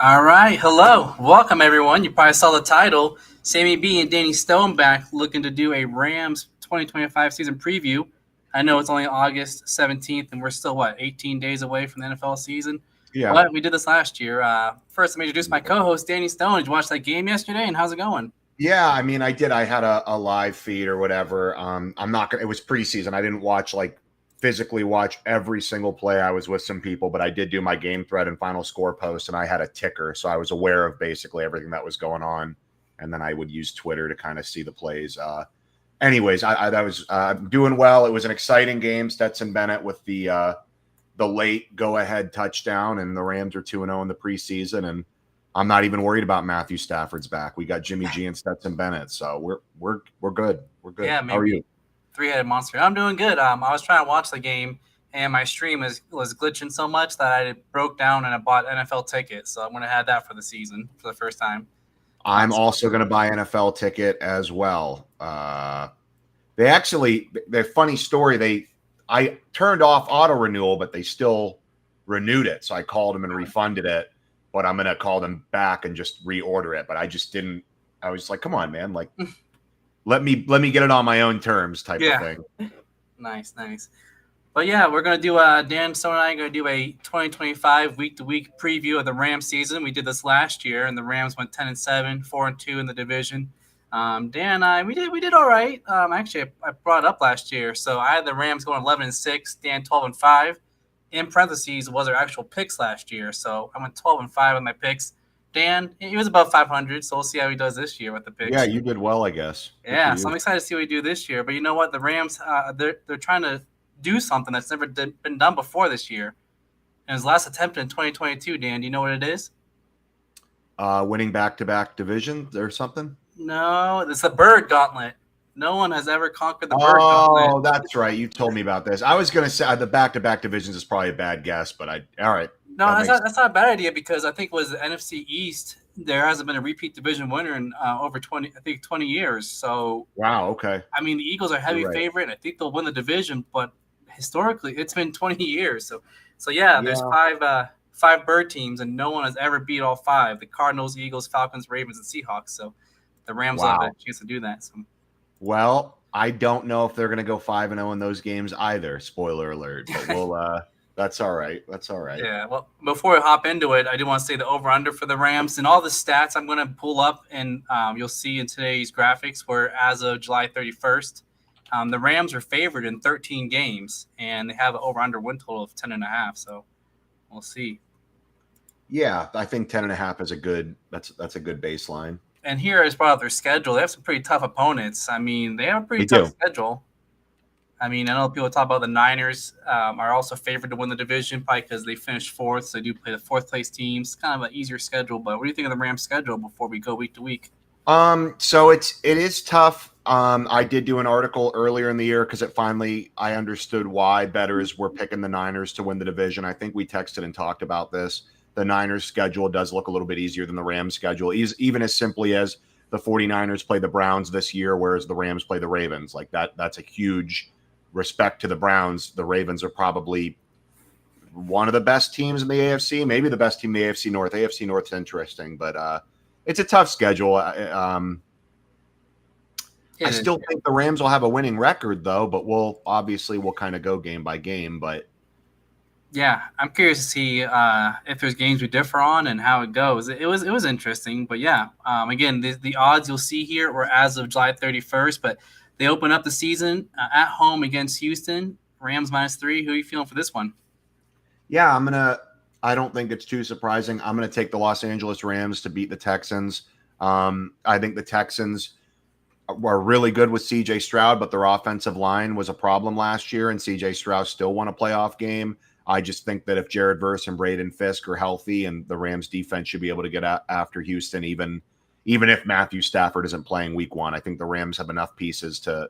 All right, hello, welcome everyone. You probably saw the title. Sammy B and Danny Stone back looking to do a Rams 2025 season preview. I know it's only August 17th, and we're still 18 days away from the NFL season. Yeah. But we did this last year. First, let me introduce my co-host Danny Stone. Did you watch that game yesterday? And how's it going? Yeah, I mean, I did. I had a live feed or whatever. I'm not gonna. It was preseason. I didn't watch physically watch every single play. I was with some people, but I did do my game thread and final score post, and I had a ticker, so I was aware of basically everything that was going on. And then I would use Twitter to kind of see the plays. Anyways, I was doing well. It was an exciting game. Stetson Bennett with the late go ahead touchdown, and the Rams are 2-0 in the preseason, and I'm not even worried about Matthew Stafford's back. We got Jimmy G and Stetson Bennett, so we're good. We're good. Yeah, How are maybe you? three-headed monster. I'm doing good. I was trying to watch the game, and my stream was glitching so much that I broke down and I bought NFL tickets. So I'm gonna have that for the season for the first time. I'm So also going to buy an NFL ticket as well. They actually, the funny story, I turned off auto renewal, but they still renewed it. So I called them and refunded it, but I'm going to call them back and just reorder it. But I just didn't. I was like, come on, man, like let me get it on my own terms, type of yeah, thing. nice, nice. But yeah, we're gonna do Dan Stone and I are gonna do a 2025 week-to-week preview of the Rams season. We did this last year, and the Rams went 10-7, 4-2 in the division. Dan and I we did all right. Actually, I brought it up last year, so I had the Rams going 11-6, Dan 12-5. In parentheses was our actual picks last year, so I went 12-5 with my picks. Dan, he was above 500, so we'll see how he does this year with the Yeah, picks. you did well, I guess. Good for Yeah, so you. I'm excited to see what we do this year. But you know what? The Rams, they're trying to do something that's never been done before this year. And his last attempt in 2022, Dan, do you know what it is? Winning back-to-back divisions or something. No, it's the Bird Gauntlet. No one has ever conquered the Bird Gauntlet. Oh, that's right. You told me about this. I was going to say the back-to-back divisions is probably a bad guess, but all right. No, That that's makes not that's not a bad idea because I think it was the NFC East. There hasn't been a repeat division winner in over 20 years. So Wow. Okay. I mean, the Eagles are a You're heavy right. favorite, and I think they'll win the division. But historically, it's been 20 years. So yeah, there's Yeah. five bird teams, and no one has ever beat all five: the Cardinals, Eagles, Falcons, Ravens, and Seahawks. So the Rams will have a Wow. chance to do that. So Well, I don't know if they're going to go 5-0 in those games either. Spoiler alert. But we'll. That's all right. That's all right. yeah, well, before we hop into it, I do want to say the over under for the Rams and all the stats I'm going to pull up, and you'll see in today's graphics where as of July 31st, the Rams are favored in 13 games, and they have an over under win total of 10.5. So we'll see. Yeah, I think 10.5 is a good. That's a good baseline. And here is brought up their schedule. They have some pretty tough opponents. I mean, they have a pretty They tough do. schedule. I mean, I know people talk about the Niners are also favored to win the division probably because they finished fourth. So they do play the fourth place teams. Kind of an easier schedule. But what do you think of the Rams' schedule before we go week to week? So it is tough. I did do an article earlier in the year because I understood why bettors were picking the Niners to win the division. I think we texted and talked about this. The Niners schedule does look a little bit easier than the Rams schedule, even as simply as the 49ers play the Browns this year, whereas the Rams play the Ravens. Like that's a huge respect to the Browns. The Ravens are probably one of the best teams in the AFC, maybe the best team in the AFC North. AFC North's interesting, but it's a tough schedule. I It is. still think the Rams will have a winning record, though, but we'll kind of go game by game. But Yeah, I'm curious to see if there's games we differ on and how it goes. It was interesting, but yeah, again, the odds you'll see here were as of July 31st, but they open up the season at home against Houston. Rams -3. Who are you feeling for this one? yeah, I don't think it's too surprising. I'm gonna take the Los Angeles Rams to beat the Texans. I think the Texans were really good with CJ Stroud, but their offensive line was a problem last year, and CJ Stroud still won a playoff game. I just think that if Jared Verse and Braden Fisk are healthy, and the Rams defense should be able to get after Houston, even if Matthew Stafford isn't playing week one, I think the Rams have enough pieces to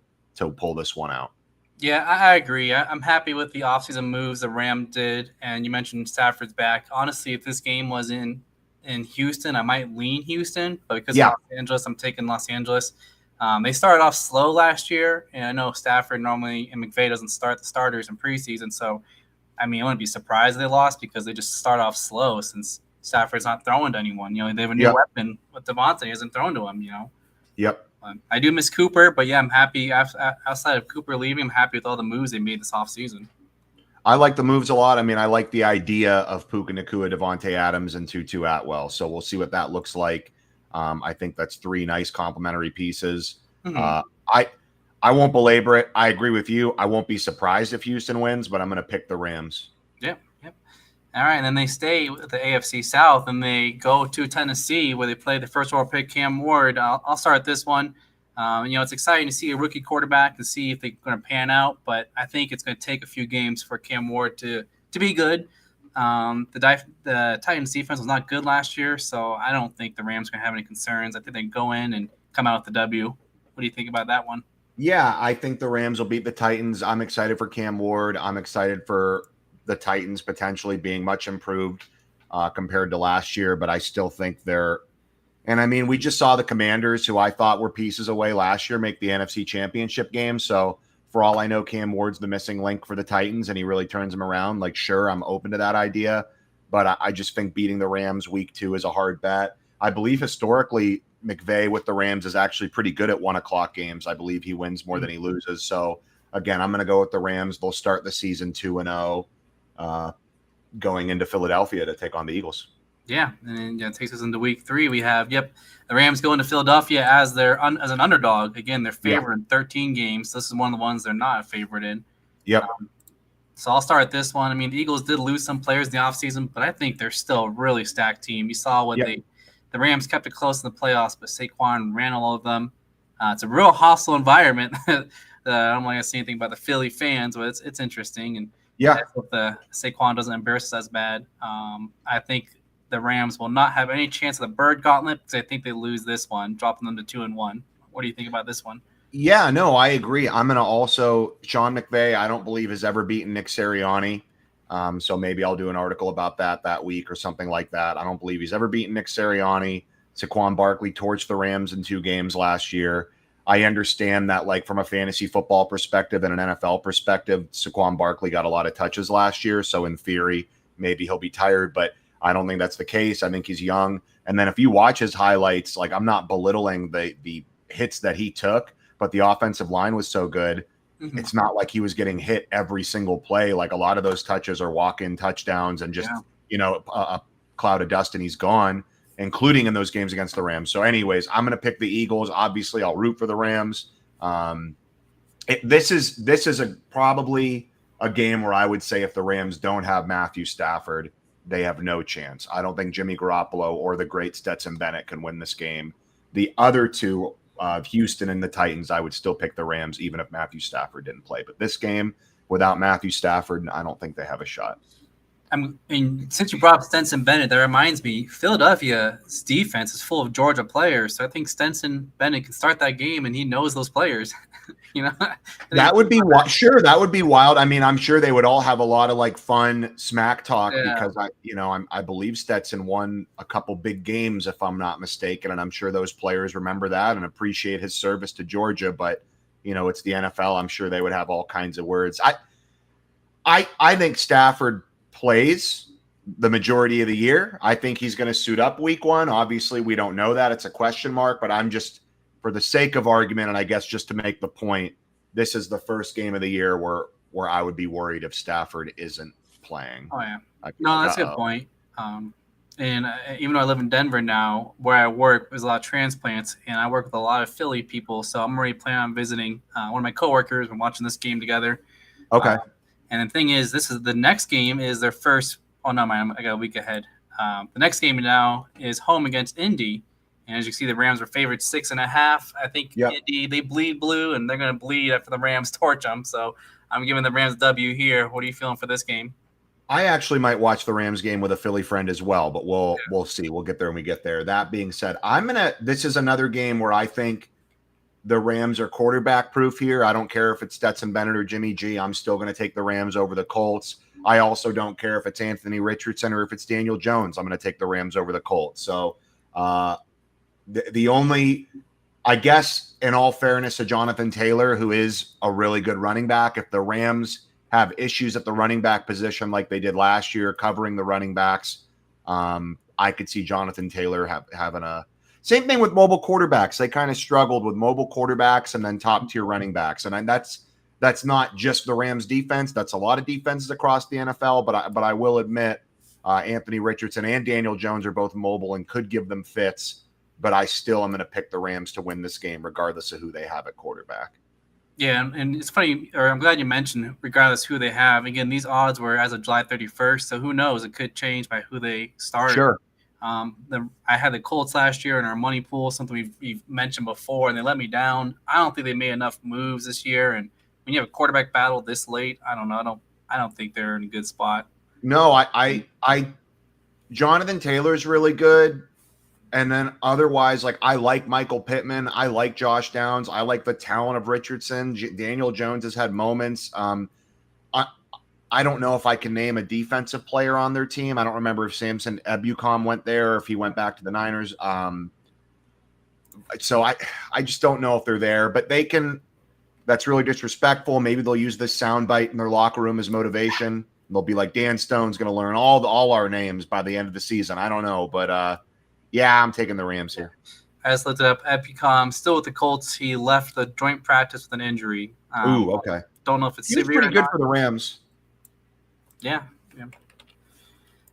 pull this one out. Yeah, I agree. I'm happy with the offseason moves the Rams did, and you mentioned Stafford's back. Honestly, if this game was in Houston, I might lean Houston, but because of Yeah, Los Angeles, I'm taking Los Angeles. They started off slow last year, and I know Stafford normally and McVay doesn't start the starters in preseason, so I mean, I wouldn't be surprised if they lost because they just start off slow since Stafford's not throwing to anyone. You know, they have a new Yep. weapon with Devontae. He hasn't thrown to him, you know. Yep. I do miss Cooper, but yeah, I'm happy. Outside of Cooper leaving, I'm happy with all the moves they made this offseason. I like the moves a lot. I mean, I like the idea of Puka Nacua, Devontae Adams, and Tutu Atwell. So we'll see what that looks like. I think that's 3 nice complementary pieces. Mm-hmm. I won't belabor it. I agree with you. I won't be surprised if Houston wins, but I'm going to pick the Rams. Yep. All right, and then they stay with the AFC South, and they go to Tennessee where they play the first overall pick Cam Ward. I'll start this one. You know, it's exciting to see a rookie quarterback and see if they're going to pan out, but I think it's going to take a few games for Cam Ward to be good. The Titans defense was not good last year, so I don't think the Rams are going to have any concerns. I think they can go in and come out with the W. What do you think about that one? Yeah, I think the Rams will beat the Titans. I'm excited for Cam Ward. I'm excited for the Titans potentially being much improved compared to last year, but I still think they're – and, I mean, we just saw the Commanders, who I thought were pieces away last year, make the NFC Championship game. So, for all I know, Cam Ward's the missing link for the Titans, and he really turns them around. Like, sure, I'm open to that idea, but I just think beating the Rams week 2 is a hard bet. I believe historically McVay with the Rams is actually pretty good at 1 o'clock games. I believe he wins more than he loses. So, again, I'm going to go with the Rams. They'll start the season 2-0 going into Philadelphia to take on the Eagles. Yeah, and it takes us into week 3. We have, the Rams going to Philadelphia as as an underdog. Again, they're favored in 13 games. This is one of the ones they're not a favorite in. Yep. So I'll start this one. I mean, the Eagles did lose some players in the offseason, but I think they're still a really stacked team. You saw what the Rams kept it close in the playoffs, but Saquon ran all of them. It's a real hostile environment. I don't want to say anything about the Philly fans, but it's interesting. And I hope the Saquon doesn't embarrass us as bad. I think the Rams will not have any chance of the Bird Gauntlet because I think they lose this one, dropping them to 2-1. What do you think about this one? Yeah, no, I agree. I'm going to also – Sean McVay, I don't believe has ever beaten Nick Sirianni. So maybe I'll do an article about that week or something like that. I don't believe he's ever beaten Nick Sirianni. Saquon Barkley torched the Rams in 2 games last year. I understand that, like, from a fantasy football perspective and an NFL perspective, Saquon Barkley got a lot of touches last year. So in theory, maybe he'll be tired, but I don't think that's the case. I think he's young. And then if you watch his highlights, like, I'm not belittling the hits that he took, but the offensive line was so good. Mm-hmm. It's not like he was getting hit every single play. Like, a lot of those touches are walk-in touchdowns and just, a cloud of dust and he's gone, including in those games against the Rams. So anyways, I'm going to pick the Eagles. Obviously, I'll root for the Rams. This is probably a game where I would say if the Rams don't have Matthew Stafford, they have no chance. I don't think Jimmy Garoppolo or the great Stetson Bennett can win this game. The other two, Houston and the Titans, I would still pick the Rams even if Matthew Stafford didn't play. But this game, without Matthew Stafford, I don't think they have a shot. Since you brought up Stetson Bennett, that reminds me, Philadelphia's defense is full of Georgia players. So I think Stetson Bennett can start that game, and he knows those players. That would be sure. That would be wild. I mean, I'm sure they would all have a lot of like fun smack talk because I believe Stetson won a couple big games, if I'm not mistaken, and I'm sure those players remember that and appreciate his service to Georgia. But it's the NFL. I'm sure they would have all kinds of words. I think Stafford plays the majority of the year. I think he's going to suit up week 1. Obviously, we don't know that. It's a question mark, but I'm just, for the sake of argument, and I guess just to make the point, this is the first game of the year where I would be worried if Stafford isn't playing. Oh, yeah. No, that's a good point. And even though I live in Denver now, where I work, there's a lot of transplants, and I work with a lot of Philly people, so I'm already planning on visiting one of my coworkers and watching this game together. Okay. And the thing is, the next game is their first. Oh no, I got a week ahead. The next game now is home against Indy, and as you see, the Rams are favored 6.5. I think Indy, they bleed blue, and they're going to bleed after the Rams torch them. So I'm giving the Rams W here. What are you feeling for this game? I actually might watch the Rams game with a Philly friend as well, but we'll see. We'll get there when we get there. That being said, this is another game where I think the Rams are quarterback proof here. I don't care if it's Stetson Bennett or Jimmy G. I'm still going to take the Rams over the Colts. I also don't care if it's Anthony Richardson or if it's Daniel Jones. I'm going to take the Rams over the Colts. So the only, I guess, in all fairness to Jonathan Taylor, who is a really good running back, if the Rams have issues at the running back position like they did last year, covering the running backs, I could see Jonathan Taylor having a same thing with mobile quarterbacks. They kind of struggled with mobile quarterbacks and then top tier running backs. And that's not just the Rams defense. That's a lot of defenses across the NFL. But I will admit Anthony Richardson and Daniel Jones are both mobile and could give them fits. But I still am going to pick the Rams to win this game, regardless of who they have at quarterback. Yeah, and it's funny, or I'm glad you mentioned, regardless who they have. Again, these odds were as of July 31st, so who knows? It could change by who they start. Sure. I had the Colts last year in our money pool, something we've mentioned before, and they let me down. I don't think they made enough moves this year. And when you have a quarterback battle this late, I don't know. I don't think they're in a good spot. No, I Jonathan Taylor's really good. And then otherwise, like I like Michael Pittman. I like Josh Downs. I like the talent of Richardson. Daniel Jones has had moments. I don't know if I can name a defensive player on their team. I don't remember if Samson Ebukam went there or if he went back to the Niners. So I just don't know if they're there, but they can. That's really disrespectful. Maybe they'll use this soundbite in their locker room as motivation. They'll be like, Dan Stone's going to learn all our names by the end of the season. I don't know, but yeah, I'm taking the Rams here. I just looked it up. Epicom still with the Colts. He left the joint practice with an injury. Ooh, okay. Don't know if it's severe. He's pretty good for the Rams. Yeah.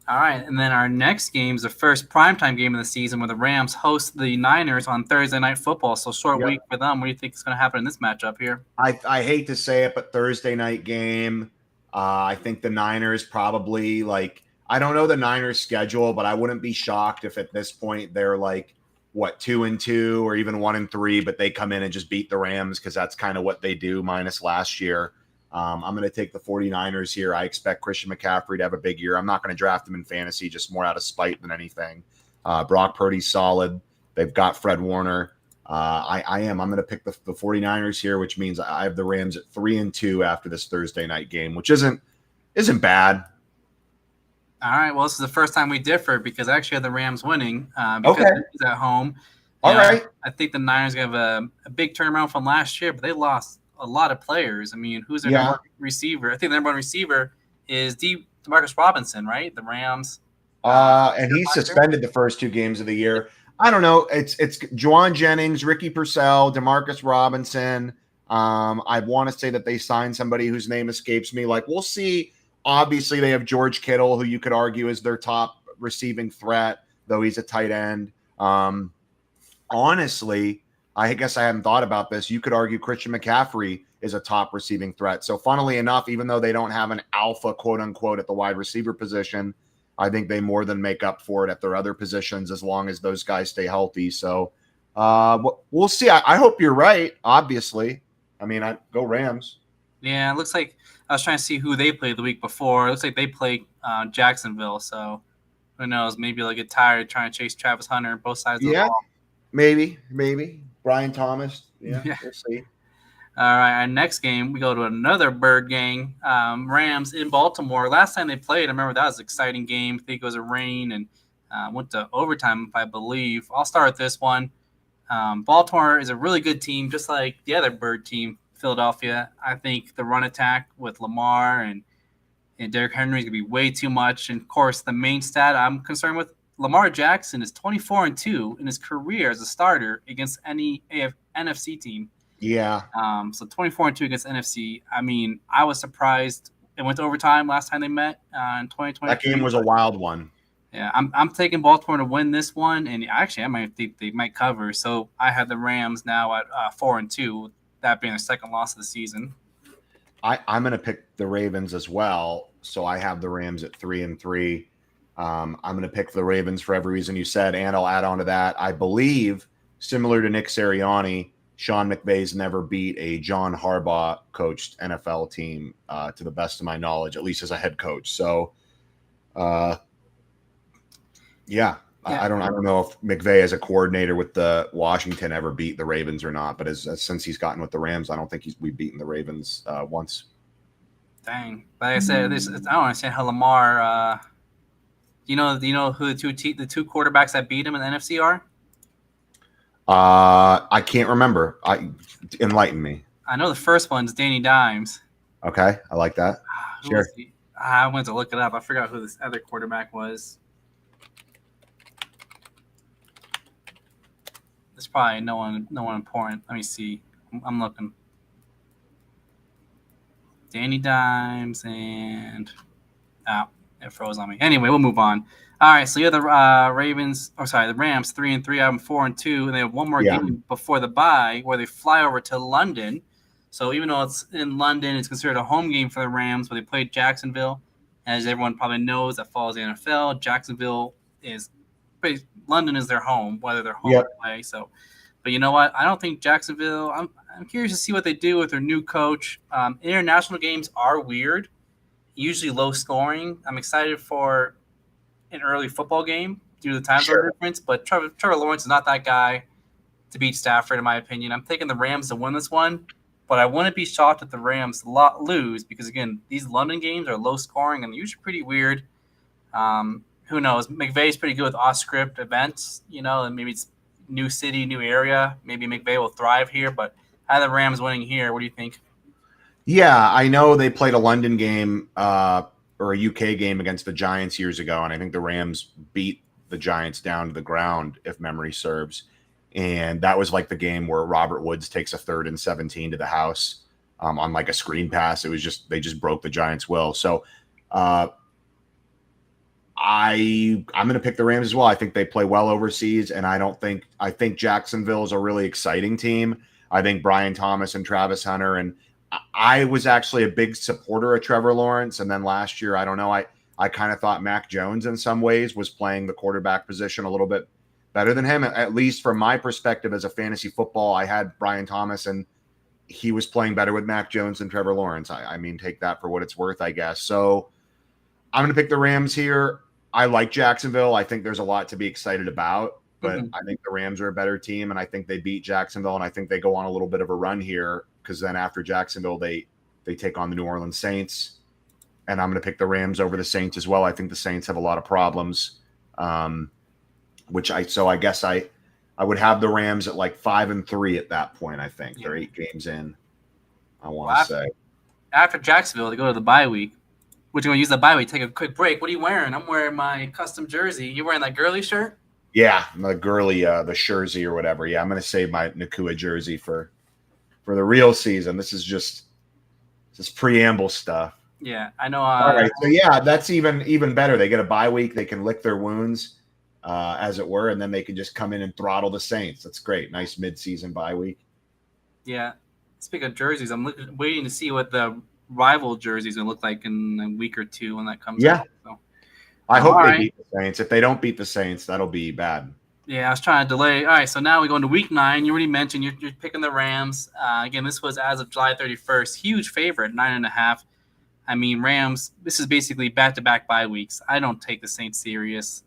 All right, and then our next game is the first primetime game of the season where the Rams host the Niners on Thursday Night Football. So short week for them. What do you think is going to happen in this matchup here? I hate to say it, but Thursday night game. I think the Niners probably I don't know the Niners schedule, but I wouldn't be shocked if at this point they're 2-2 or even 1-3, but they come in and just beat the Rams because that's kind of what they do minus last year. I'm going to take the 49ers here. I expect Christian McCaffrey to have a big year. I'm not going to draft him in fantasy, just more out of spite than anything. Brock Purdy's solid. They've got Fred Warner. I'm going to pick the 49ers here, which means I have the Rams at 3-2 after this Thursday night game, which isn't bad. All right. Well, this is the first time we differ because I actually had the Rams winning because he's at home. All right. I think the Niners have a big turnaround from last year, but they lost a lot of players. I mean, who's their number one receiver? I think the number one receiver is Demarcus Robinson, right? The Rams. And he's suspended the first 2 games of the year. I don't know. It's Juwan Jennings, Ricky Purcell, Demarcus Robinson. I want to say that they signed somebody whose name escapes me. We'll see. Obviously, they have George Kittle, who you could argue is their top receiving threat, though he's a tight end. Honestly, I guess I hadn't thought about this. You could argue Christian McCaffrey is a top receiving threat. So funnily enough, even though they don't have an alpha, quote unquote, at the wide receiver position, I think they more than make up for it at their other positions as long as those guys stay healthy. So we'll see. I hope you're right, obviously. I mean, I go Rams. Yeah, it looks like I was trying to see who they played the week before. It looks like they played Jacksonville. So who knows? Maybe they'll get tired trying to chase Travis Hunter both sides of the ball. Maybe. Brian Thomas. Yeah, we'll see. All right, our next game, we go to another Bird gang, Rams in Baltimore. Last time they played, I remember that was an exciting game. I think it was a rain and went to overtime, I believe. I'll start with this one. Baltimore is a really good team, just like the other Bird team, Philadelphia. I think the run attack with Lamar and Derrick Henry is going to be way too much. And, of course, the main stat I'm concerned with, Lamar Jackson is 24-2 in his career as a starter against any NFC team. Yeah. So 24-2 against NFC. I mean, I was surprised. It went to overtime last time they met in 2020. That game was a wild one. Yeah, I'm taking Baltimore to win this one, and actually, I might think they might cover. So I have the Rams now at 4-2. That being their second loss of the season. I'm going to pick the Ravens as well. So I have the Rams at 3-3. I'm going to pick the Ravens for every reason you said, and I'll add on to that. I believe, similar to Nick Sirianni, Sean McVay's never beat a John Harbaugh coached NFL team, to the best of my knowledge, at least as a head coach. So, yeah. I don't know if McVay as a coordinator with the Washington ever beat the Ravens or not, but since he's gotten with the Rams, I don't think we've beaten the Ravens once. Dang. But like I said, I don't understand how Lamar. Do you know who the two quarterbacks that beat him in the NFC are? I can't remember. Enlighten me. I know the first one's Danny Dimes. Okay, I like that. Sure. I went to look it up. I forgot who this other quarterback was. probably no one important. Let me see. I'm looking. Danny Dimes and it froze on me. Anyway, we'll move on. All right, so you have the Ravens, or sorry, the Rams 3-3, I'm 4-2, and they have one more Yeah. game before the bye where they fly over to London. So even though it's in London, it's considered a home game for the Rams, but they played Jacksonville. As everyone probably knows that follows the NFL, Jacksonville is London is their home, whether they're home Yep. or away. So, but you know what? I don't think Jacksonville. I'm curious to see what they do with their new coach. International games are weird, usually low scoring. I'm excited for an early football game due to the time zone Sure. difference, but Trevor Lawrence is not that guy to beat Stafford, in my opinion. I'm taking the Rams to win this one, but I wouldn't be shocked if the Rams lose because, again, these London games are low scoring and usually pretty weird. Who knows? McVay's pretty good with off-script events, and maybe it's new city, new area. Maybe McVay will thrive here, but I have the Rams winning here. What do you think? Yeah, I know they played a London game or a UK game against the Giants years ago, and I think the Rams beat the Giants down to the ground, if memory serves. And that was like the game where Robert Woods takes a 3rd and 17 to the house on like a screen pass. It was just they just broke the Giants' will. So I'm going to pick the Rams as well. I think they play well overseas, and I think Jacksonville is a really exciting team. I think Brian Thomas and Travis Hunter, and I was actually a big supporter of Trevor Lawrence, and then last year, I don't know, I kind of thought Mac Jones in some ways was playing the quarterback position a little bit better than him, at least from my perspective as a fantasy football. I had Brian Thomas, and he was playing better with Mac Jones than Trevor Lawrence. I mean, take that for what it's worth, I guess. So I'm going to pick the Rams here. I like Jacksonville. I think there's a lot to be excited about, but I think the Rams are a better team, and I think they beat Jacksonville, and I think they go on a little bit of a run here because then after Jacksonville, they take on the New Orleans Saints, and I'm going to pick the Rams over the Saints as well. I think the Saints have a lot of problems, I guess I would have the Rams at like 5-3 at that point. I think they're 8 games in. I want to say after Jacksonville, they go to the bye week. Which you're going to use the bye week, take a quick break. What are you wearing? I'm wearing my custom jersey. You wearing that girly shirt? Yeah, the girly, the jersey or whatever. Yeah, I'm going to save my Nakua jersey for the real season. This is preamble stuff. Yeah, I know. All right, so yeah, that's even better. They get a bye week. They can lick their wounds, as it were, and then they can just come in and throttle the Saints. That's great. Nice mid-season bye week. Yeah. Speaking of jerseys, I'm waiting to see what the rival jersey is going to look like in a week or two when that comes out. So, I hope they beat the Saints. If they don't beat the Saints, that'll be bad. Yeah, I was trying to delay. All right, so now we go into week 9. You already mentioned you're picking the Rams. Again, this was as of July 31st. Huge favorite, 9.5. I mean, Rams, this is basically back-to-back bye weeks. I don't take the Saints serious.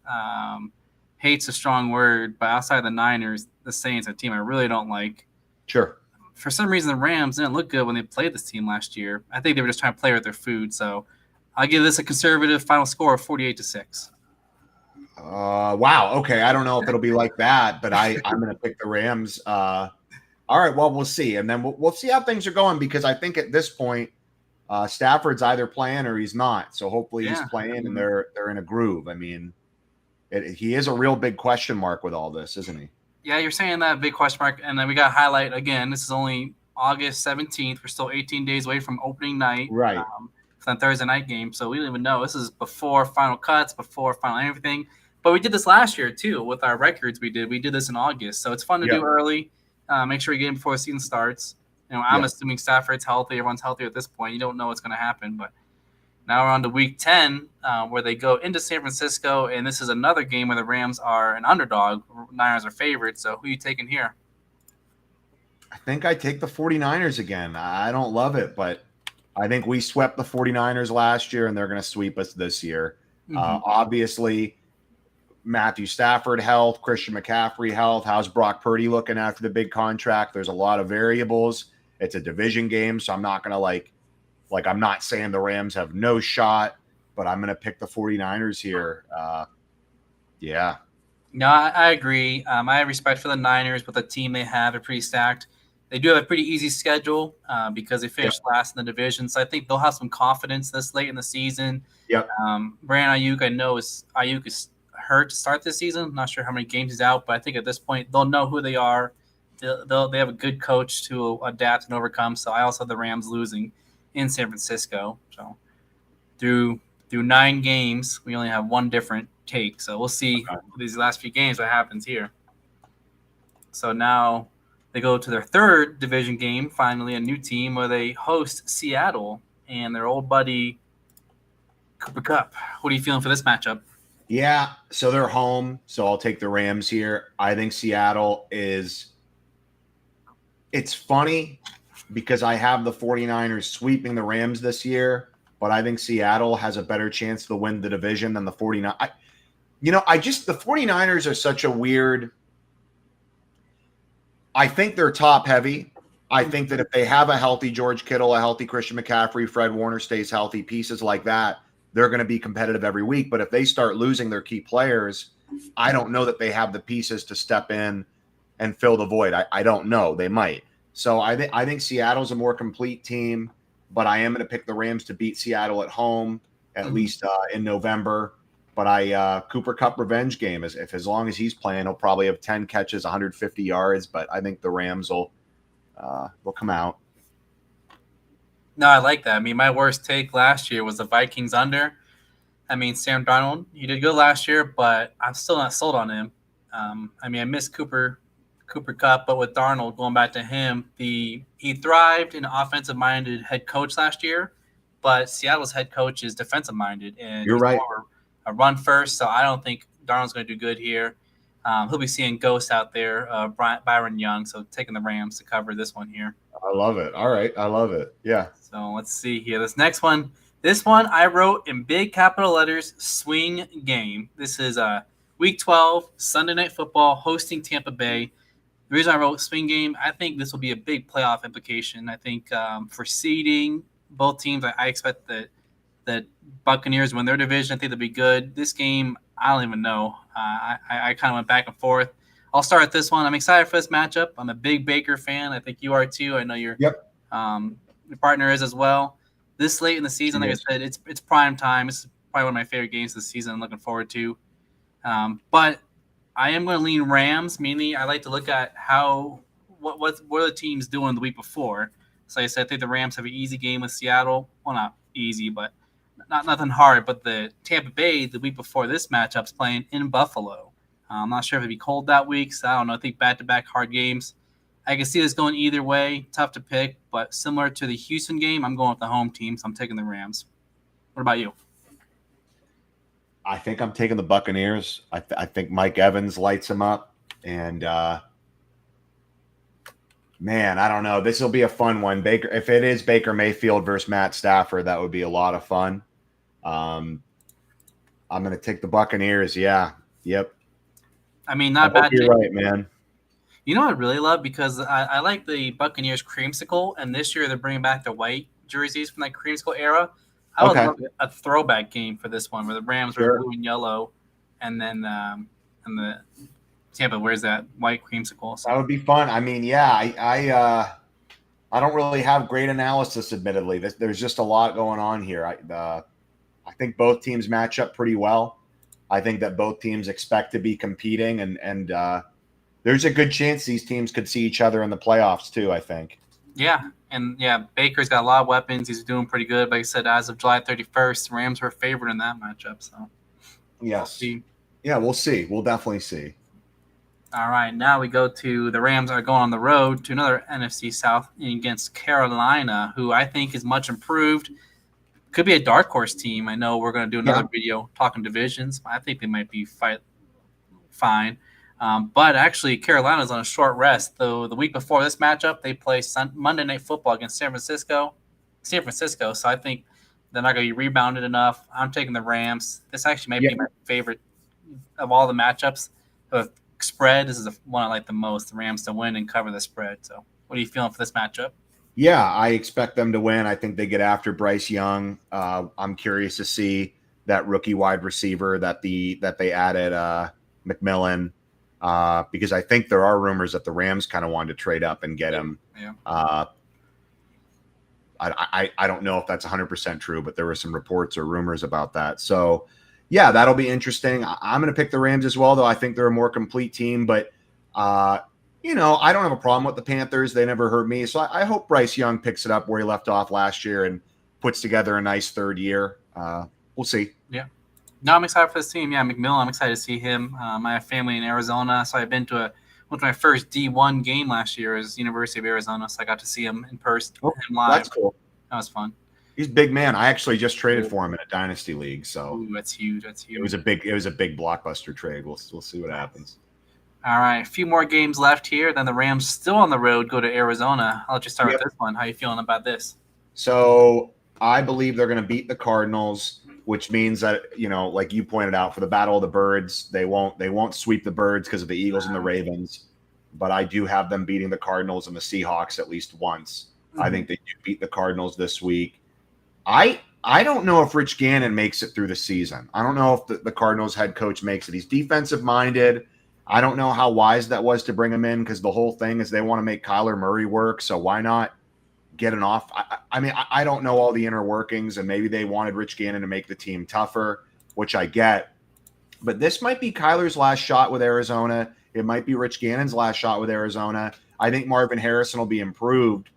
Hate's a strong word, but outside of the Niners, the Saints are a team I really don't like. Sure. For some reason, the Rams didn't look good when they played this team last year. I think they were just trying to play with their food. So I'll give this a conservative final score of 48-6. Wow. Okay. I don't know if it'll be like that, but I'm going to pick the Rams. All right. Well, we'll see. And then we'll see how things are going because I think at this point, Stafford's either playing or he's not. So hopefully he's playing and they're in a groove. I mean, he is a real big question mark with all this, isn't he? Yeah, you're saying that big question mark. And then we got to highlight again, this is only August 17th. We're still 18 days away from opening night. Right. For the Thursday night game. So we don't even know. This is before final cuts, before final everything. But we did this last year, too, with our records we did. We did this in August. So it's fun to do early. Make sure you get in before the season starts. I'm assuming Stafford's healthy. Everyone's healthy at this point. You don't know what's going to happen. But now we're on to week 10 where they go into San Francisco. And this is another game where the Rams are an underdog. Niners are favorites. So who are you taking here? I think I take the 49ers again. I don't love it, but I think we swept the 49ers last year, and they're going to sweep us this year. Obviously, Matthew Stafford health, Christian McCaffrey health. How's Brock Purdy looking after the big contract? There's a lot of variables. It's a division game, so I'm not going to like I'm not saying the Rams have no shot, but I'm going to pick the 49ers here. Yeah. No, I agree. I have respect for the Niners, but the team they have are pretty stacked. They do have a pretty easy schedule because they finished last in the division. So I think they'll have some confidence this late in the season. Yep. Brandon Ayuk, I know Ayuk is hurt to start this season. I'm not sure how many games he's out, but I think at this point they'll know who they are. They have a good coach to adapt and overcome. So I also have the Rams losing in San Francisco. So through 9 games, we only have one different take. So we'll see these last few games what happens here. So now they go to their third division game, finally a new team where they host Seattle and their old buddy Cooper Cup. What are you feeling for this matchup? Yeah, so they're home, so I'll take the Rams here. I think Seattle is – it's funny because I have the 49ers sweeping the Rams this year, but I think Seattle has a better chance to win the division than the 49ers. The 49ers are such a weird – I think they're top heavy. I think that if they have a healthy George Kittle, a healthy Christian McCaffrey, Fred Warner stays healthy, pieces like that, they're going to be competitive every week. But if they start losing their key players, I don't know that they have the pieces to step in and fill the void. I don't know. They might. So I think Seattle's a more complete team, but I am going to pick the Rams to beat Seattle at home, at least in November. But Cooper Cup revenge game, if as long as he's playing, he'll probably have 10 catches, 150 yards. But I think the Rams will come out. No, I like that. I mean, my worst take last year was the Vikings under. I mean, Sam Darnold, he did good last year, but I'm still not sold on him. I mean, I miss Cooper Cup, but with Darnold, going back to him, he thrived in an offensive-minded head coach last year, but Seattle's head coach is defensive-minded, and You're right. More a run first, so I don't think Darnold's going to do good here. He'll be seeing ghosts out there, Byron Young, so taking the Rams to cover this one here. I love it. All right. I love it. Yeah. So let's see here. This next one, I wrote in big capital letters, swing game. This is Week 12, Sunday Night Football, hosting Tampa Bay. The reason I wrote swing game, I think this will be a big playoff implication. I think for seeding both teams, I expect that Buccaneers win their division. I think they'll be good. This game, I don't even know. I kind of went back and forth. I'll start with this one. I'm excited for this matchup. I'm a big Baker fan. I think you are too. I know your partner is as well. This late in the season, like I said, it's prime time. It's probably one of my favorite games this season. I'm looking forward to. But I am going to lean Rams. Mainly, I like to look at what are the teams doing the week before. So I said I think the Rams have an easy game with Seattle. Well, not easy, but nothing hard. But the Tampa Bay the week before this matchup's playing in Buffalo. I'm not sure if it'd be cold that week, so I don't know. I think back-to-back hard games. I can see this going either way. Tough to pick, but similar to the Houston game, I'm going with the home team, so I'm taking the Rams. What about you? I think I'm taking the Buccaneers. I think Mike Evans lights him up. And, man, I don't know. This will be a fun one. If it is Baker Mayfield versus Matt Stafford, that would be a lot of fun. I'm going to take the Buccaneers. Yeah. Yep. I mean, not bad. You're right, man. You know what I really love? Because I like the Buccaneers creamsicle, and this year they're bringing back the white jerseys from that creamsicle era. I would love a throwback game for this one where the Rams were blue and yellow, and then and the Tampa wears that white creamsicle. So. That would be fun. I mean, yeah, I don't really have great analysis, admittedly. There's just a lot going on here. I think both teams match up pretty well. I think that both teams expect to be competing, and there's a good chance these teams could see each other in the playoffs too, I think. Yeah, and Baker's got a lot of weapons. He's doing pretty good. Like I said, as of July 31st, the Rams were favored in that matchup. So, yes. We'll see. We'll definitely see. All right, now we go to the Rams are going on the road to another NFC South against Carolina, who I think is much improved. Could be a dark horse team. I know we're going to do another video talking divisions. I think they might be fine. But actually, Carolina's on a short rest. Though the week before this matchup, they play Monday Night Football against San Francisco. So I think they're not going to be rebounded enough. I'm taking the Rams. This actually might be my favorite of all the matchups. Of spread, this is the one I like the most. The Rams to win and cover the spread. So, what are you feeling for this matchup? Yeah, I expect them to win. I think they get after Bryce Young. I'm curious to see that rookie wide receiver that they added, McMillan, because I think there are rumors that the Rams kind of wanted to trade up and get him. Yeah. I don't know if that's 100% true, but there were some reports or rumors about that. So, yeah, that'll be interesting. I'm going to pick the Rams as well, though. I think they're a more complete team, but I don't have a problem with the Panthers. They never hurt me. So I hope Bryce Young picks it up where he left off last year and puts together a nice third year. We'll see. Yeah. No, I'm excited for this team. Yeah, McMillan, I'm excited to see him. I have family in Arizona, so I've been to went to my first D1 game last year is University of Arizona, so I got to see him in person, him live. That's cool. That was fun. He's a big man. I actually just traded for him in a dynasty league, so Ooh, that's huge. That's huge. It was a big blockbuster trade. We'll see what happens. All right, a few more games left here. Then the Rams still on the road go to Arizona. I'll let you start with this one. How you feeling about this? So I believe they're going to beat the Cardinals, which means that, like you pointed out, for the Battle of the Birds, they won't sweep the Birds because of the Eagles and the Ravens. But I do have them beating the Cardinals and the Seahawks at least once. Mm-hmm. I think they do beat the Cardinals this week. I don't know if Rich Gannon makes it through the season. I don't know if the Cardinals head coach makes it. He's defensive minded. I don't know how wise that was to bring him in because the whole thing is they want to make Kyler Murray work. So why not get an off? I don't know all the inner workings, and maybe they wanted Rich Gannon to make the team tougher, which I get. But this might be Kyler's last shot with Arizona. It might be Rich Gannon's last shot with Arizona. I think Marvin Harrison will be improved.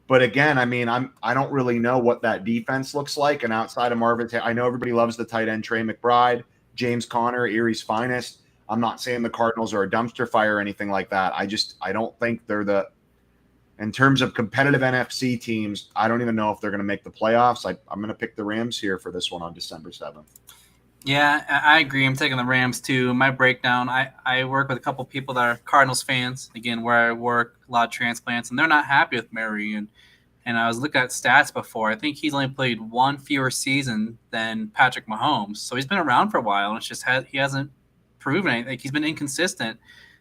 But again, I don't really know what that defense looks like. And outside of Marvin, I know everybody loves the tight end Trey McBride, James Conner, Erie's finest. I'm not saying the Cardinals are a dumpster fire or anything like that. I don't think they're in terms of competitive NFC teams, I don't even know if they're going to make the playoffs. I'm going to pick the Rams here for this one on December 7th. Yeah, I agree. I'm taking the Rams too. My breakdown, I work with a couple people that are Cardinals fans, again, where I work, a lot of transplants, and they're not happy with Murray. And I was looking at stats before. I think he's only played one fewer season than Patrick Mahomes. So he's been around for a while, and it's just he hasn't proven anything. Like, he's been inconsistent.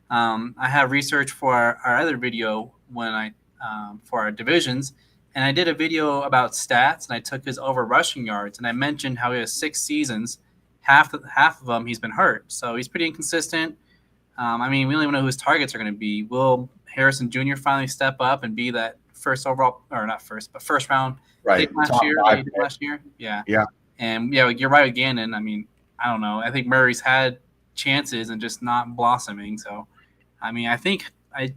I have research for our other video for our divisions, and I did a video about stats, and I took his over rushing yards, and I mentioned how he has 6 seasons. Half of them he's been hurt, so he's pretty inconsistent. We don't even know who his targets are going to be. Will Harrison Jr. finally step up and be that first round pick last year? Yeah. And you're right with Gannon. I don't know. I think Murray's had chances and just not blossoming. So, I think I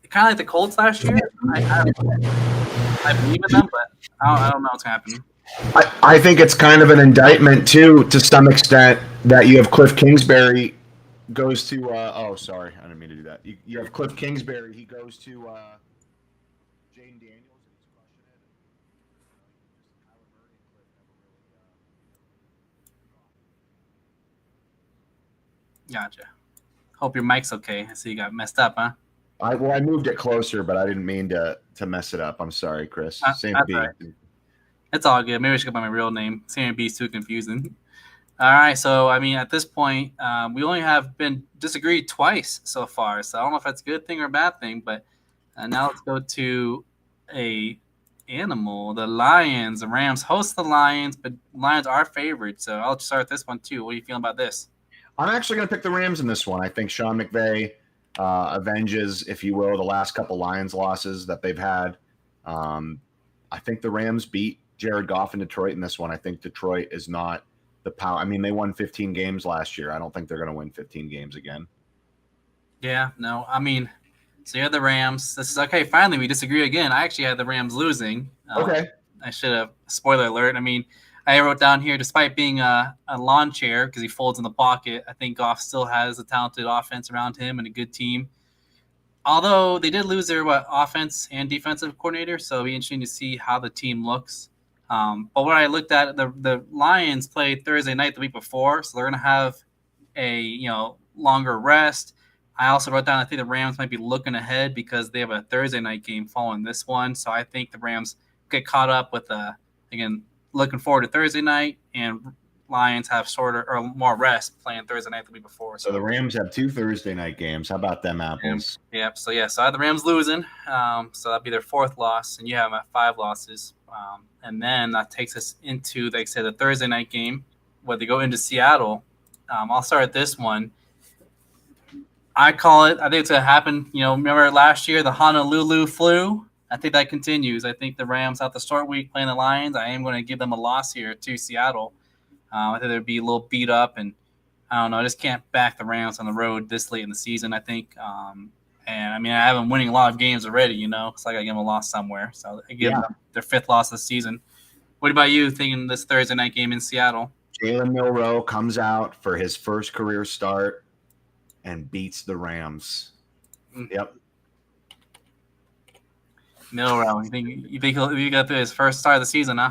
kind of like the Colts last year. I believe in them, but I don't know what's going to happen. I think it's kind of an indictment too, to some extent, that you have Cliff Kingsbury goes to. Sorry, I didn't mean to do that. You have Cliff Kingsbury. He goes to Jaden Daniels, and he's crushing it. Gotcha. Hope your mic's okay. I see you got messed up, huh? I moved it closer, but I didn't mean to mess it up. I'm sorry, Chris. Same B. Right. It's all good. Maybe I should go by my real name. Sam B is too confusing. All right. So, at this point, we only have been disagreed twice so far. So I don't know if that's a good thing or a bad thing. But now let's go to a animal. The Lions. The Rams host the Lions, but Lions are favored. So I'll start this one too. What are you feeling about this? I'm actually going to pick the Rams in this one. I think Sean McVay avenges, if you will, the last couple Lions losses that they've had. I think the Rams beat Jared Goff in Detroit in this one. I think Detroit is not the power. They won 15 games last year. I don't think they're going to win 15 games again. Yeah, no. So you had the Rams. This is okay. Finally, we disagree again. I actually had the Rams losing. Okay. I should have. Spoiler alert. I wrote down here, despite being a lawn chair because he folds in the pocket, I think Goff still has a talented offense around him and a good team. Although they did lose their offense and defensive coordinator, so it'll be interesting to see how the team looks. But when I looked at it, the Lions played Thursday night the week before, so they're going to have a longer rest. I also wrote down I think the Rams might be looking ahead because they have a Thursday night game following this one. So I think the Rams get caught up with again looking forward to Thursday night, and Lions have shorter or more rest playing Thursday night the week before. So the Rams have 2 Thursday night games. How about them apples? Yep. So I had the Rams losing. So that'd be their 4th loss, and you have them at 5 losses. And then that takes us into, like I said, the Thursday night game where they go into Seattle. I'll start at this one. I call it. I think it's going to happen. Remember last year, the Honolulu flu? I think that continues. I think the Rams out the short week playing the Lions. I am going to give them a loss here to Seattle. I think they'd be a little beat up, and I don't know. I just can't back the Rams on the road this late in the season, I think. And I mean, I have them winning a lot of games already. It's like I give them a loss somewhere. So I give them their 5th loss of the season. What about you thinking this Thursday night game in Seattle? Jalen Milroe comes out for his first career start and beats the Rams. Yep. Milroe, you think he got through his first start of the season, huh?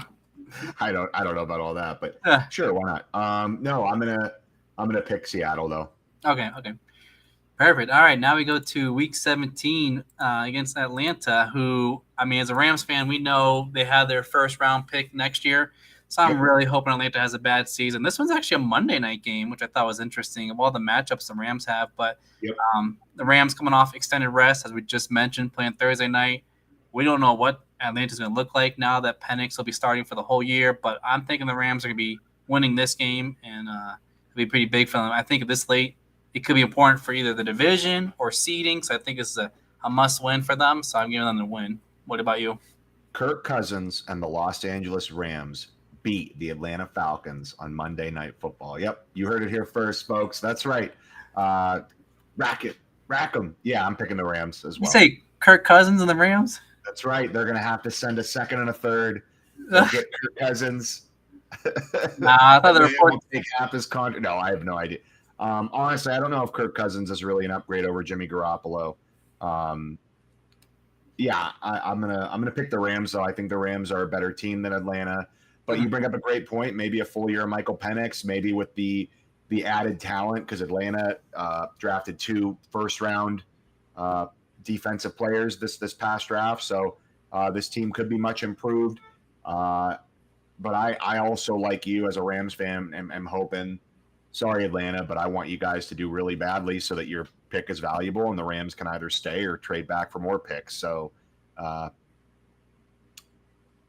I don't know about all that, but sure, why not? No, I'm gonna pick Seattle though. Okay. Perfect. All right, now we go to Week 17 against Atlanta, who, I mean, as a Rams fan, we know they have their first-round pick next year, so I'm really hoping Atlanta has a bad season. This one's actually a Monday night game, which I thought was interesting of all the matchups the Rams have, but the Rams coming off extended rest, as we just mentioned, playing Thursday night. We don't know what Atlanta's going to look like now that Penix will be starting for the whole year, but I'm thinking the Rams are going to be winning this game, and it'll be pretty big for them. I think at this late, it could be important for either the division or seeding, so I think it's a must-win for them, so I'm giving them the win. What about you? Kirk Cousins and the Los Angeles Rams beat the Atlanta Falcons on Monday Night Football. Yep, you heard it here first, folks. That's right. Rack 'em. Yeah, I'm picking the Rams as well. You say Kirk Cousins and the Rams? That's right. They're going to have to send a second and a third. They'll get Kirk Cousins. Nah, I thought the report will take half his contract. No, I have no idea. Honestly, I don't know if Kirk Cousins is really an upgrade over Jimmy Garoppolo. I'm gonna pick the Rams though. I think the Rams are a better team than Atlanta. But you bring up a great point. Maybe a full year of Michael Penix, maybe with the added talent, because Atlanta drafted 2 first-round defensive players this past draft. So this team could be much improved. But I also, like you as a Rams fan, am hoping. Sorry, Atlanta, but I want you guys to do really badly so that your pick is valuable and the Rams can either stay or trade back for more picks. So, I'm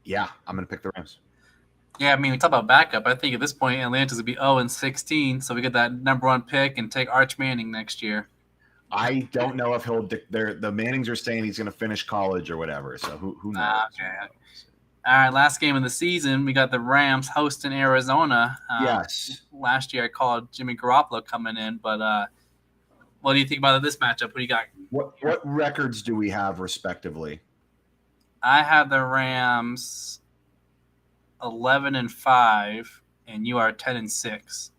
going to pick the Rams. Yeah, I mean, we talk about backup. I think at this point, Atlanta's going to be 0-16, so we get that number 1 pick and take Arch Manning next year. I don't know if the Mannings are saying he's going to finish college or whatever, so who knows? Okay. All right, last game of the season, we got the Rams hosting Arizona. Yes. Last year I called Jimmy Garoppolo coming in, but what do you think about this matchup? What do you got? What records do we have respectively? I have the Rams 11-5, and you are 10-6.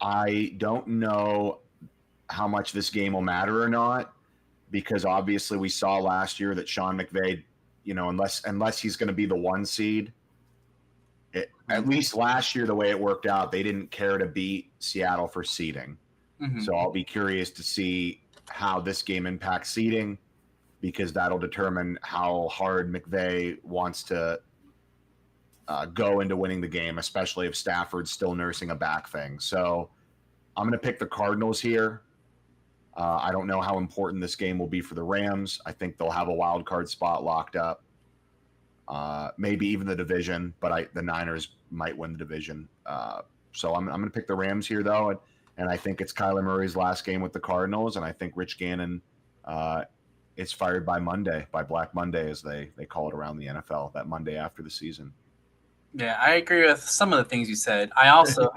I don't know how much this game will matter or not, because obviously we saw last year that Sean McVay, unless he's going to be the 1 seed, at least last year, the way it worked out, they didn't care to beat Seattle for seeding. Mm-hmm. So I'll be curious to see how this game impacts seeding, because that'll determine how hard McVay wants to go into winning the game, especially if Stafford's still nursing a back thing. So I'm going to pick the Cardinals here. I don't know how important this game will be for the Rams. I think they'll have a wild card spot locked up. Maybe even the division, but the Niners might win the division. So I'm going to pick the Rams here, though. And I think it's Kyler Murray's last game with the Cardinals. And I think Rich Gannon is fired by Monday, by Black Monday, as they call it around the NFL, that Monday after the season. Yeah, I agree with some of the things you said. I also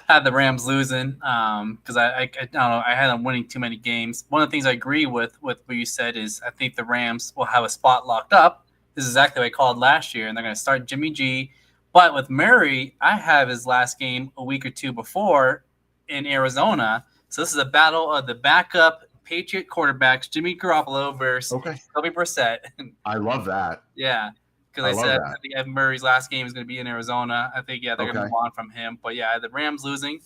had the Rams losing because I don't know, I had them winning too many games. One of the things I agree with what you said is I think the Rams will have a spot locked up. This is exactly what I called last year, and they're going to start Jimmy G. But with Murray, I have his last game a week or two before in Arizona. So this is a battle of the backup Patriot quarterbacks, Jimmy Garoppolo versus Jacoby Brissett. I love that. Yeah. Because I think Evan Murray's last game is going to be in Arizona. I think, they're going to move on from him. But, the Rams losing.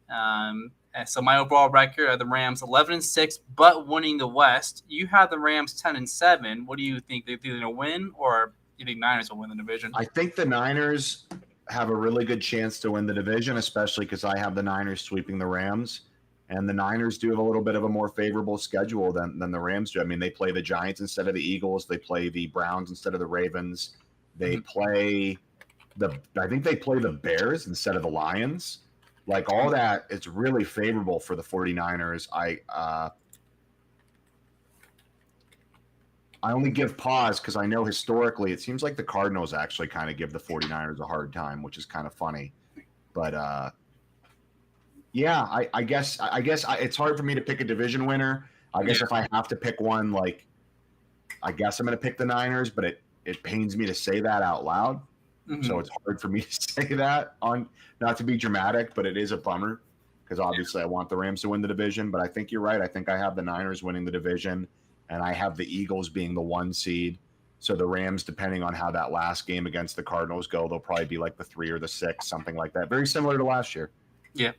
So my overall record are the Rams 11-6, but winning the West. You have the Rams 10-7. What do you think? They're going to win, or do you think Niners will win the division? I think the Niners have a really good chance to win the division, especially because I have the Niners sweeping the Rams. And the Niners do have a little bit of a more favorable schedule than the Rams do. I mean, they play the Giants instead of the Eagles. They play the Browns instead of the Ravens. They play I think they play the Bears instead of the Lions. Like, all that, it's really favorable for the 49ers. I only give pause because I know historically it seems like the Cardinals actually kind of give the 49ers a hard time, which is kind of funny. But Yeah, I guess it's hard for me to pick a division winner. I guess if I have to pick one, like I guess I'm going to pick the Niners, but it pains me to say that out loud. So it's hard for me to say that on, not to be dramatic, but it is a bummer because obviously I want the Rams to win the division. But I think you're right. I think I have the Niners winning the division, and I have the Eagles being the 1 seed. So the Rams, depending on how that last game against the Cardinals go, they'll probably be like the 3 or the 6, something like that. Very similar to last year. Yeah.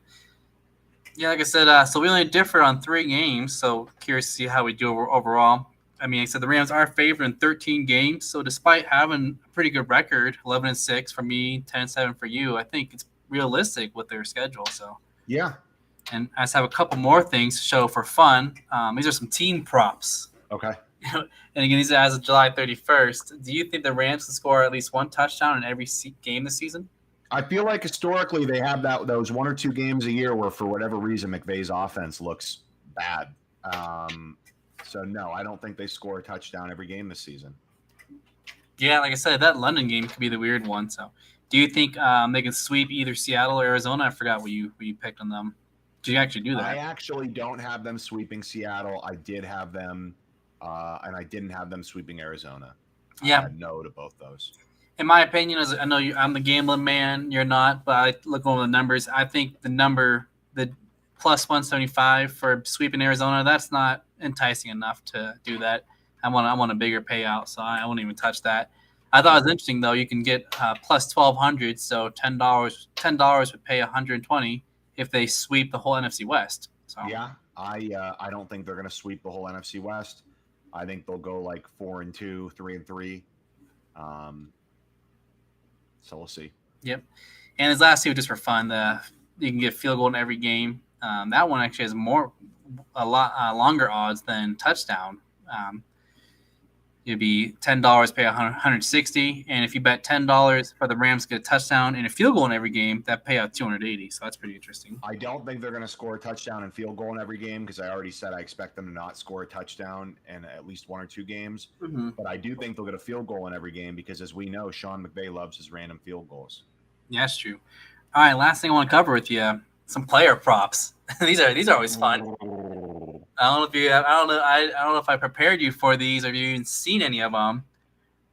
Yeah, like I said, so we only differ on 3 games. So curious to see how we do overall. I mean, I said the Rams are favored in 13 games. So despite having a pretty good record, 11-6 for me, 10-7 for you, I think it's realistic with their schedule. So yeah. And I just have a couple more things to show for fun. These are some team props. Okay. And again, these are as of July 31st. Do you think the Rams can score at least 1 touchdown in every game this season? I feel like historically they have those 1 or 2 games a year where for whatever reason McVay's offense looks bad. So no, I don't think they score a touchdown every game this season. Yeah, like I said, that London game could be the weird one. So, do you think they can sweep either Seattle or Arizona? I forgot what you picked on them. Did you actually do that? I actually don't have them sweeping Seattle. I did have them, and I didn't have them sweeping Arizona. Yeah, no to both those. In my opinion, as I know I'm the gambling man, you're not, but I look over the numbers. I think the plus 175 for sweeping Arizona, that's not enticing enough to do that. I want a bigger payout, so I won't even touch that. I thought it was interesting though. You can get plus 1,200, so $10 would pay 120 if they sweep the whole NFC West. So yeah, I don't think they're going to sweep the whole NFC West. I think they'll go like 4-2, 3-3. So we'll see. Yep. And his last two, just for fun, you can get field goal in every game. That one actually has a lot longer odds than touchdown. It'd be $10 pay 160, and if you bet $10 for the Rams to get a touchdown and a field goal in every game, that pay out 280. So that's pretty interesting. I don't think they're going to score a touchdown and field goal in every game because I already said I expect them to not score a touchdown in at least 1 or 2 games. Mm-hmm. But I do think they'll get a field goal in every game because, as we know, Sean McVay loves his random field goals. Yeah, that's true. All right, last thing I want to cover with you: some player props. these are always fun. I don't know if I prepared you for these or if you've even seen any of them.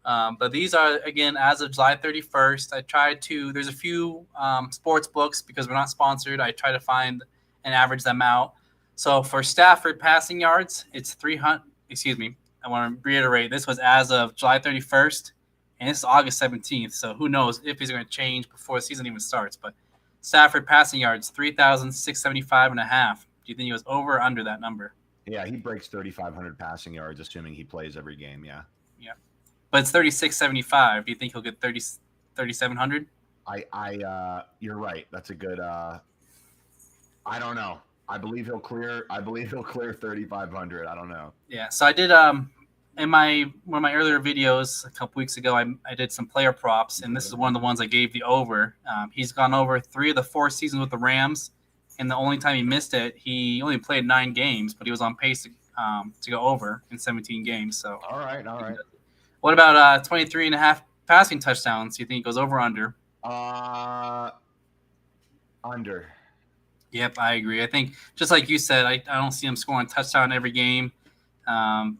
But these are, again, as of July 31st. I tried to, there's a few sports books because we're not sponsored. I try to find and average them out. So for Stafford passing yards, it's 300. Excuse me. I want to reiterate, this was as of July 31st, and this is August 17th. So who knows if he's going to change before the season even starts. But Stafford passing yards, 3,675.5. Do you think he was over or under that number? Yeah, he breaks 3,500 passing yards, assuming he plays every game. Yeah. Yeah. But it's 3,675. Do you think he'll get 3,700? You're right. That's a good. I don't know. I believe he'll clear 3,500. I don't know. Yeah. So I did in one of my earlier videos a couple weeks ago. I did some player props, and this is one of the ones I gave the over. He's gone over 3 of the 4 seasons with the Rams, and the only time he missed it, he only played 9 games, but he was on pace to go over in 17 games. So all right. What about 23.5 passing touchdowns? Do you think it goes over or under? Under. Yep, I agree. I think just like you said, I don't see him scoring a touchdown every game.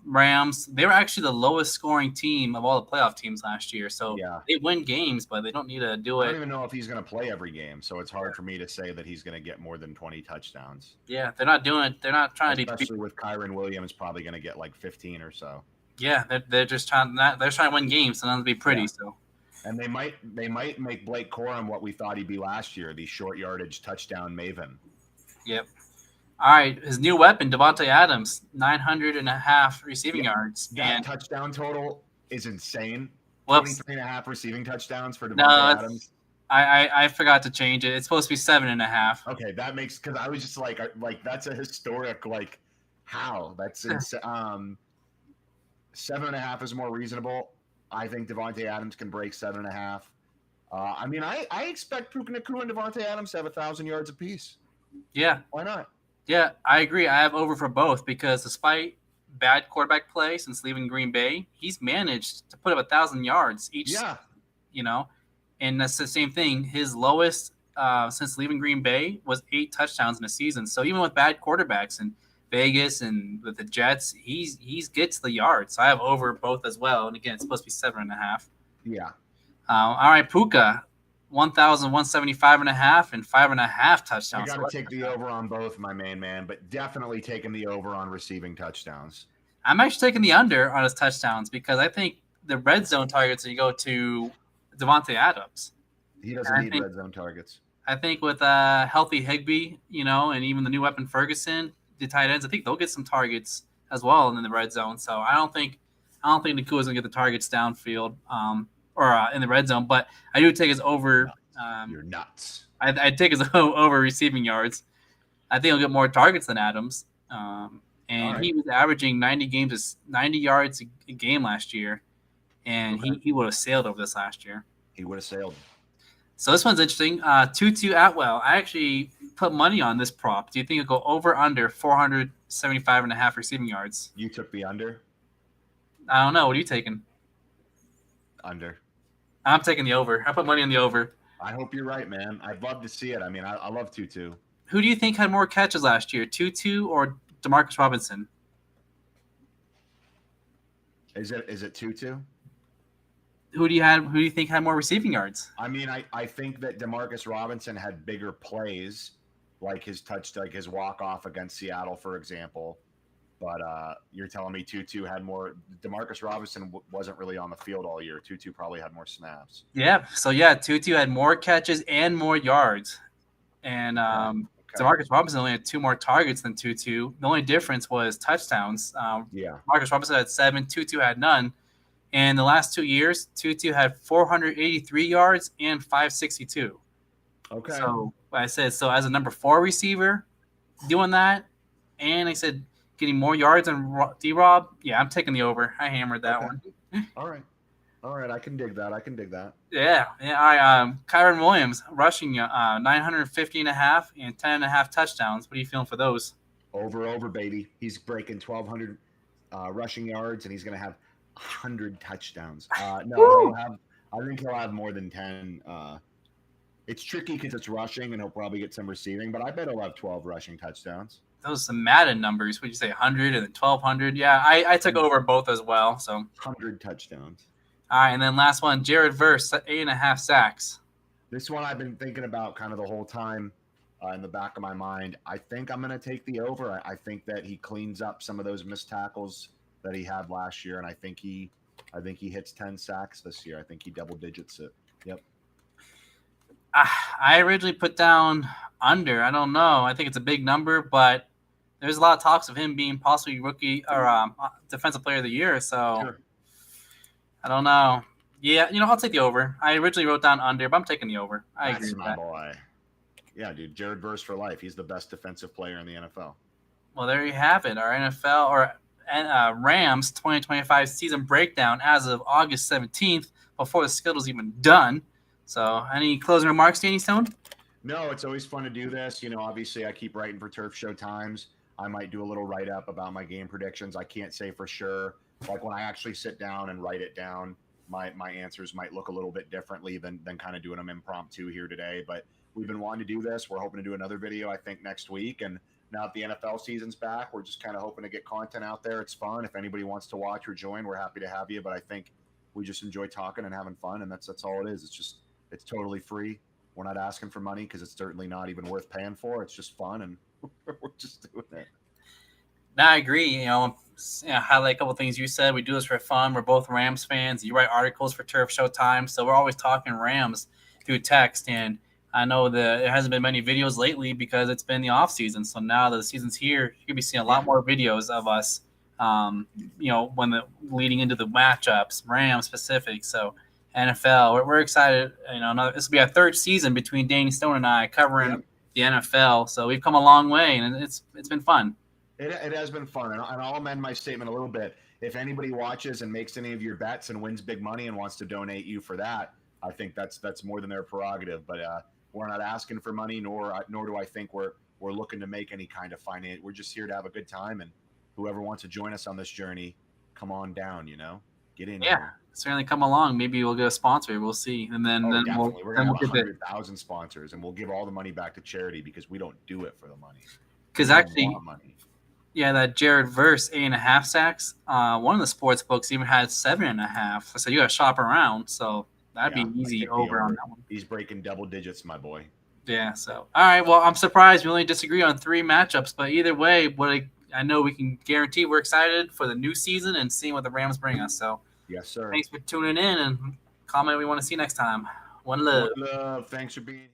Rams, they were actually the lowest scoring team of all the playoff teams last year. So they win games, but they don't need to do it. I don't even know if he's going to play every game. So it's hard for me to say that he's going to get more than 20 touchdowns. Yeah, they're not doing it. They're not trying to be. Especially with Kyren Williams probably going to get like 15 or so. Yeah, they're just trying to win games, and that'll be pretty. Yeah. So, and they might make Blake Corum what we thought he'd be last year, the short yardage touchdown maven. Yep. All right, his new weapon, Davante Adams, 900.5 receiving yards. That touchdown total is insane. 23.5 receiving touchdowns for Davante Adams. I forgot to change it. It's supposed to be 7.5. Okay, that makes, because I was just like that's a historic how that's insane. 7.5 is more reasonable. I think Davante Adams can break 7.5. I mean, I expect Puka Nacua and Davante Adams to have 1,000 yards apiece. Yeah. Why not? Yeah, I agree. I have over for both because despite bad quarterback play since leaving Green Bay, he's managed to put up 1,000 yards each. Yeah. And that's the same thing. His lowest since leaving Green Bay was 8 touchdowns in a season. So even with bad quarterbacks in Vegas and with the Jets, he's gets the yards. So I have over both as well. And again, it's supposed to be 7.5. Yeah. All right, Puka, 1,175.5 and 5.5 touchdowns. I got to take the over on both, my main man, but definitely taking the over on receiving touchdowns. I'm actually taking the under on his touchdowns because I think the red zone targets you go to Devontae Adams. He doesn't need red zone targets. I think with healthy Higbee, and even the new weapon Ferguson, the tight ends, I think they'll get some targets as well in the red zone. So I don't think Nakua's gonna get the targets downfield or in the red zone, but I do take his over. You're nuts. I take his over receiving yards. I think he'll get more targets than Adams. And he was averaging 90 yards a game last year, and he would have sailed over this last year. He would have sailed. So this one's interesting. Tutu Atwell. I actually put money on this prop. Do you think it'll go over under 475.5 receiving yards? You took the under? I don't know. What are you taking? Under. I'm taking the over. I put money on the over. I hope you're right, man. I'd love to see it. I mean, I love Tutu. Who do you think had more catches last year, Tutu or Demarcus Robinson? Is it Tutu? Who do you think had more receiving yards? I mean, I think that Demarcus Robinson had bigger plays, like his walk off against Seattle, for example. But you're telling me Tutu had more. Demarcus Robinson wasn't really on the field all year. Tutu probably had more snaps. Yeah. So Tutu had more catches and more yards, and Demarcus Robinson only had 2 more targets than Tutu. The only difference was touchdowns. Demarcus Robinson had 7. Tutu had none. And the last 2 years, Tutu had 483 yards and 562. Okay. So I said, as a number 4 receiver, doing that, and I said getting more yards than D-Rob, I'm taking the over. I hammered that one. All right. I can dig that. Yeah. Kyron Williams rushing 950.5 and 10.5 touchdowns. What are you feeling for those? Over, baby. He's breaking 1,200 rushing yards, and he's going to have 100 touchdowns. I think he'll have more than 10. It's tricky because it's rushing, and he'll probably get some receiving, but I bet he'll have 12 rushing touchdowns. Those are some Madden numbers. Would you say 100 and then 1,200? Yeah, I took over both as well. So 100 touchdowns. All right, and then last one, Jared Verse, 8.5 sacks. This one I've been thinking about kind of the whole time in the back of my mind. I think I'm going to take the over. I think that he cleans up some of those missed tackles that he had last year, and I think he hits 10 sacks this year. I think he double digits it. Yep. I originally put down under. I don't know. I think it's a big number, but there's a lot of talks of him being possibly rookie or defensive player of the year. So sure. I don't know. Yeah, I'll take the over. I originally wrote down under, but I'm taking the over. I agree with that. Boy. Yeah, dude. Jared Verse for life. He's the best defensive player in the NFL. Well, there you have it. Our NFL or Rams 2025 season breakdown as of August 17th, before the schedule's even done. So, any closing remarks, Danny Stone? No, it's always fun to do this. Obviously, I keep writing for Turf Show Times. I might do a little write-up about my game predictions. I can't say for sure. Like when I actually sit down and write it down, my answers might look a little bit differently than kind of doing them impromptu here today. But we've been wanting to do this. We're hoping to do another video, I think, next week. And now that the NFL season's back, we're just kind of hoping to get content out there. It's fun. If anybody wants to watch or join, we're happy to have you. But I think we just enjoy talking and having fun, and that's all it is. It's totally free. We're not asking for money because it's certainly not even worth paying for. It's just fun, and we're just doing it. No, I agree. Highlight a couple things you said. We do this for fun. We're both Rams fans. You write articles for Turf Show Times, so we're always talking Rams through text. And I know that there hasn't been many videos lately because it's been the off season. So now that the season's here, you'll be seeing a lot more videos of us. When leading into the matchups, Rams specific. So NFL, we're excited. This will be our 3rd season between Danny Stone and I covering the NFL. So we've come a long way, and it's been fun. It has been fun, and I'll amend my statement a little bit. If anybody watches and makes any of your bets and wins big money and wants to donate you for that, I think that's more than their prerogative. But we're not asking for money, nor do I think we're looking to make any kind of finance. We're just here to have a good time, and whoever wants to join us on this journey, come on down. Get in. Yeah. Here. certainly come along. Maybe we'll get a sponsor. We'll see, and then Definitely. We're gonna have get the 100,000 sponsors, and we'll give all the money back to charity because we don't do it for the money. because We don't actually. want money. Yeah, that Jared Verse 8.5 sacks. One of the sports books even had 7.5. So you got to shop around. So that'd be I easy take the over on that one. He's breaking double digits, my boy. Yeah. So all right. Well, I'm surprised we only disagree on 3 matchups, but either way, I know we can guarantee we're excited for the new season and seeing what the Rams bring us. So Yes, sir. thanks for tuning in and comment we want to see next time. One love. One love. Thanks for being here.